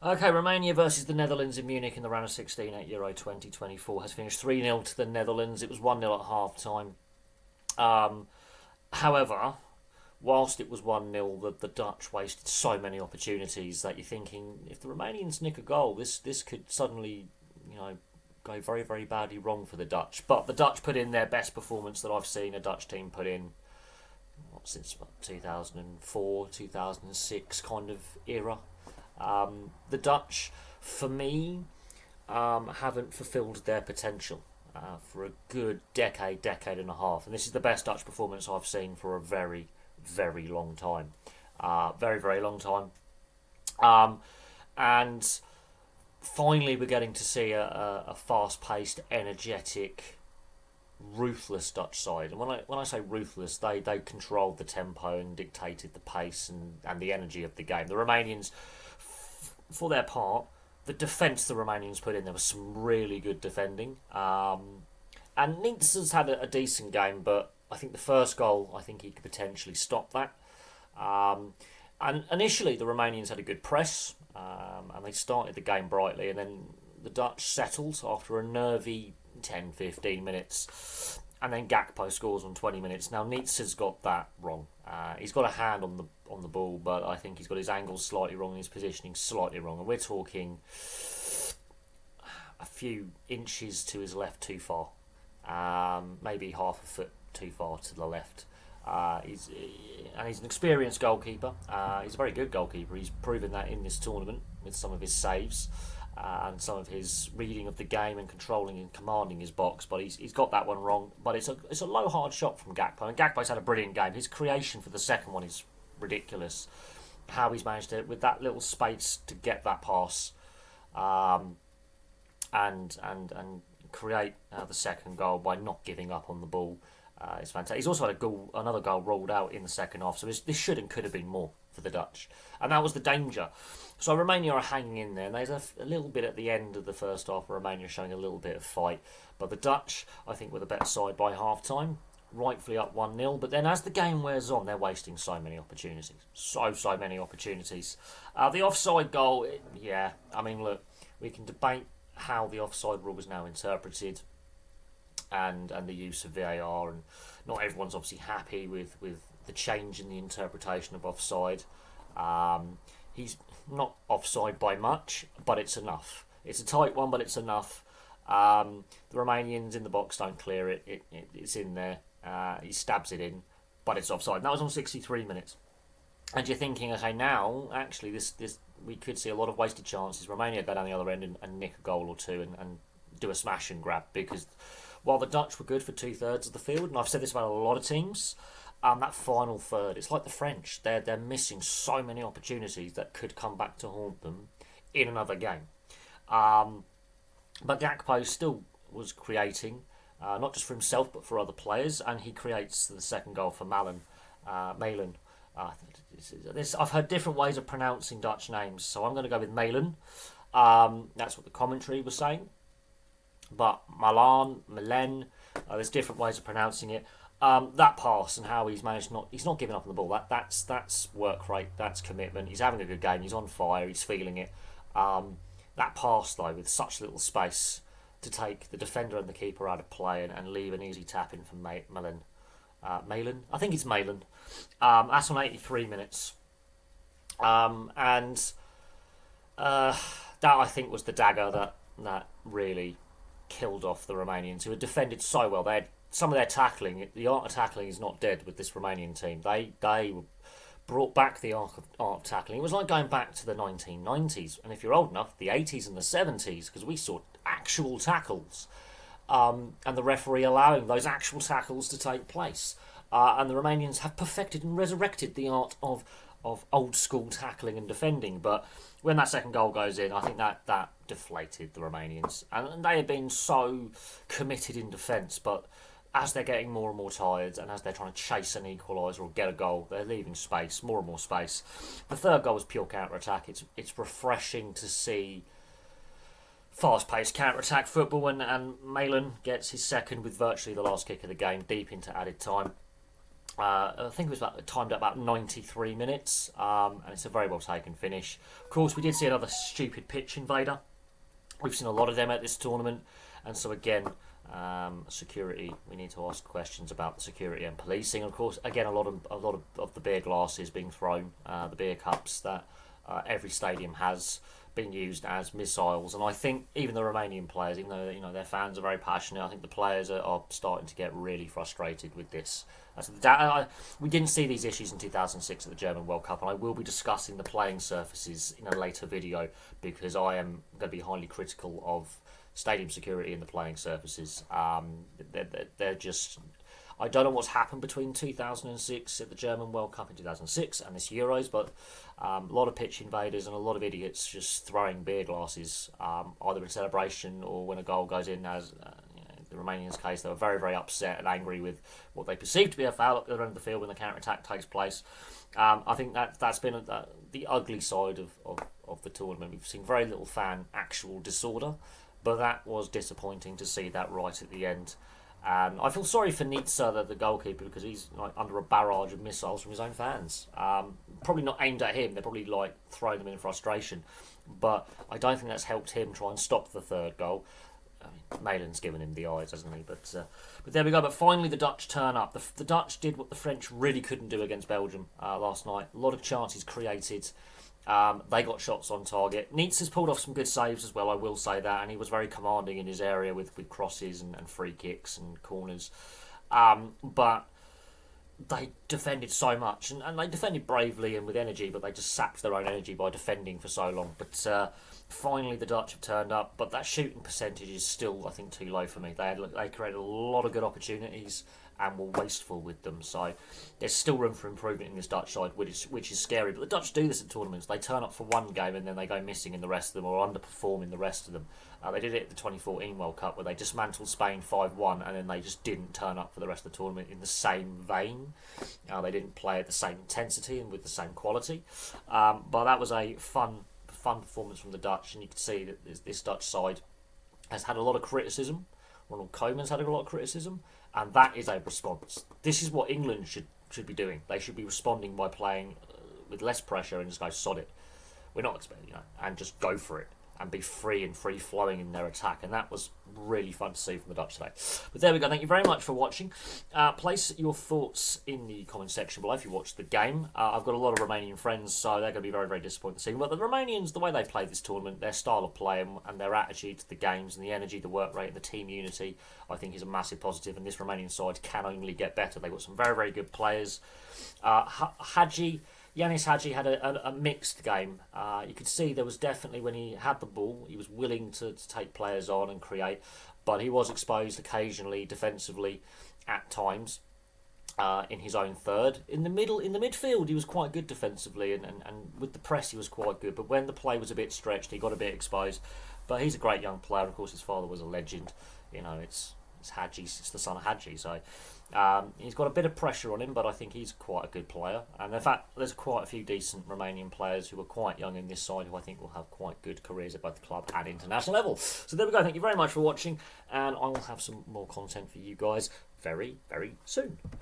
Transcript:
Okay, Romania versus the Netherlands in Munich in the round of 16 at Euro 2024 has finished 3-0 to the Netherlands. It was 1-0 at half time. However, whilst it was 1-0, the Dutch wasted so many opportunities that you're thinking if the Romanians nick a goal, this could suddenly, you know, go very, very badly wrong for the Dutch. But the Dutch put in their best performance that I've seen a Dutch team put in since 2004, 2006 kind of era. The Dutch, for me, haven't fulfilled their potential for a good decade and a half. And this is the best Dutch performance I've seen for a very, very long time. Very, very long time. And finally, we're getting to see a fast-paced, energetic, ruthless Dutch side. And when I say ruthless, they controlled the tempo and dictated the pace and the energy of the game. The Romanians, for their part, the defence the Romanians put in, there was some really good defending. And Neitz has had a decent game, but I think the first goal, I think he could potentially stop that. And initially, the Romanians had a good press, and they started the game brightly, and then the Dutch settled after a nervy 10-15 minutes, and then Gakpo scores on 20 minutes. Now Neitz has got that wrong. He's got a hand on the ball, but I think he's got his angles slightly wrong and his positioning slightly wrong. And we're talking a few inches to his left too far, maybe half a foot too far to the left. He's an experienced goalkeeper. He's a very good goalkeeper. He's proven that in this tournament with some of his saves. And some of his reading of the game and controlling and commanding his box, but he's got that one wrong. But it's a low hard shot from Gakpo, and Gakpo's had a brilliant game. His creation for the second one is ridiculous. How he's managed to, with that little space, to get that pass, and create the second goal by not giving up on the ball. It's fantastic. He's also had another goal rolled out in the second half, so this should and could have been more for the Dutch, and that was the danger. So Romania are hanging in there, and there's a little bit at the end of the first half. Romania showing a little bit of fight, but the Dutch, I think, were the better side by half time, rightfully up 1-0. But then as the game wears on, they're wasting so many opportunities, so many opportunities. The offside goal, yeah, I mean, look, we can debate how the offside rule is now interpreted, and the use of VAR, and not everyone's obviously happy with the change in the interpretation of offside. He's not offside by much, but it's enough. It's a tight one, but it's enough. The Romanians in the box don't clear it. It's in there. He stabs it in, but it's offside. And that was on 63 minutes. And you're thinking, okay, now, actually, this we could see a lot of wasted chances. Romania go down the other end and nick a goal or two and do a smash and grab, because while the Dutch were good for 2/3 of the field, and I've said this about a lot of teams, that final third, it's like the French. They're missing so many opportunities that could come back to haunt them in another game. But Gakpo still was creating, not just for himself but for other players, and he creates the second goal for Malen. I've heard different ways of pronouncing Dutch names, so I'm going to go with Malen. That's what the commentary was saying. But Malen, there's different ways of pronouncing it. That pass and how he's managed he's not giving up on the ball. That's work rate, that's commitment. He's having a good game. He's on fire. He's feeling it. That pass though, with such little space to take the defender and the keeper out of play and leave an easy tap in from Malen. Malen, I think it's Malen. That's on 83 minutes. And that I think was the dagger that really killed off the Romanians, who had defended so well. They had some of their tackling. The art of tackling is not dead with this Romanian team. They brought back the art of tackling. It was like going back to the 1990s, and if you're old enough, the 80s and the 70s, because we saw actual tackles, and the referee allowing those actual tackles to take place. And the Romanians have perfected and resurrected the art of old school tackling and defending. But when that second goal goes in, I think that deflated the Romanians, and they had been so committed in defence, but as they're getting more and more tired, and as they're trying to chase an equaliser or get a goal, they're leaving space, more and more space. The third goal was pure counter-attack. It's refreshing to see fast-paced counter-attack football, and Malen gets his second with virtually the last kick of the game, deep into added time. I think it was timed at about 93 minutes, and it's a very well taken finish. Of course, we did see another stupid pitch invader. We've seen a lot of them at this tournament, and so again, security. We need to ask questions about the security and policing. Of course, again, a lot of the beer glasses being thrown, the beer cups that every stadium has, been used as missiles. And I think even the Romanian players, even though their fans are very passionate, I think the players are starting to get really frustrated with this. We didn't see these issues in 2006 at the German World Cup, and I will be discussing the playing surfaces in a later video because I am going to be highly critical of stadium security and the playing surfaces. They're just... I don't know what's happened between 2006 at the German World Cup in 2006 and this Euros, but a lot of pitch invaders and a lot of idiots just throwing beer glasses, either in celebration or when a goal goes in. As the Romanians' case, they were very, very upset and angry with what they perceived to be a foul at the other end of the field when the counter-attack takes place. I think that's been the ugly side of the tournament. We've seen very little actual disorder, but that was disappointing to see that right at the end. And I feel sorry for Nitsa, the goalkeeper, because he's under a barrage of missiles from his own fans. Probably not aimed at him, they're probably throwing them in frustration. But I don't think that's helped him try and stop the third goal. Malen's given him the eyes, hasn't he? But there we go. But finally the Dutch turn up. The Dutch did what the French really couldn't do against Belgium last night. A lot of chances created. They got shots on target. Neitz has pulled off some good saves as well, I will say that, and he was very commanding in his area with crosses and free kicks and corners. But they defended so much, and they defended bravely and with energy, but they just sapped their own energy by defending for so long. But finally the Dutch have turned up, but that shooting percentage is still, I think, too low for me. They created a lot of good opportunities and were wasteful with them. So there's still room for improvement in this Dutch side, which is scary. But the Dutch do this in tournaments. They turn up for one game and then they go missing in the rest of them or underperform in the rest of them. They did it at the 2014 World Cup where they dismantled Spain 5-1 and then they just didn't turn up for the rest of the tournament in the same vein. They didn't play at the same intensity and with the same quality. But that was a fun performance from the Dutch, and you can see that this Dutch side has had a lot of criticism. Ronald Koeman's had a lot of criticism, and that is a response. This is what England should be doing. They should be responding by playing with less pressure and just go sod it. We're not expecting, and just go for it and be free and free-flowing in their attack. And that was really fun to see from the Dutch today. But there we go. Thank you very much for watching. Place your thoughts in the comment section below if you watched the game. I've got a lot of Romanian friends, so they're going to be very, very disappointed to see. But the Romanians, the way they played this tournament, their style of play and their attitude to the games and the energy, the work rate and the team unity, I think is a massive positive. And this Romanian side can only get better. They've got some very, very good players. Yanis Hadji had a mixed game. You could see there was definitely, when he had the ball, he was willing to take players on and create, but he was exposed occasionally defensively at times in his own third. In the midfield, he was quite good defensively, and with the press he was quite good, but when the play was a bit stretched, he got a bit exposed. But he's a great young player. Of course, his father was a legend. It's Hadji's, it's the son of Hadji, so he's got a bit of pressure on him, but I think he's quite a good player. And in fact, there's quite a few decent Romanian players who are quite young in this side who I think will have quite good careers at both club and international level. So there we go. Thank you very much for watching, and I will have some more content for you guys very, very soon.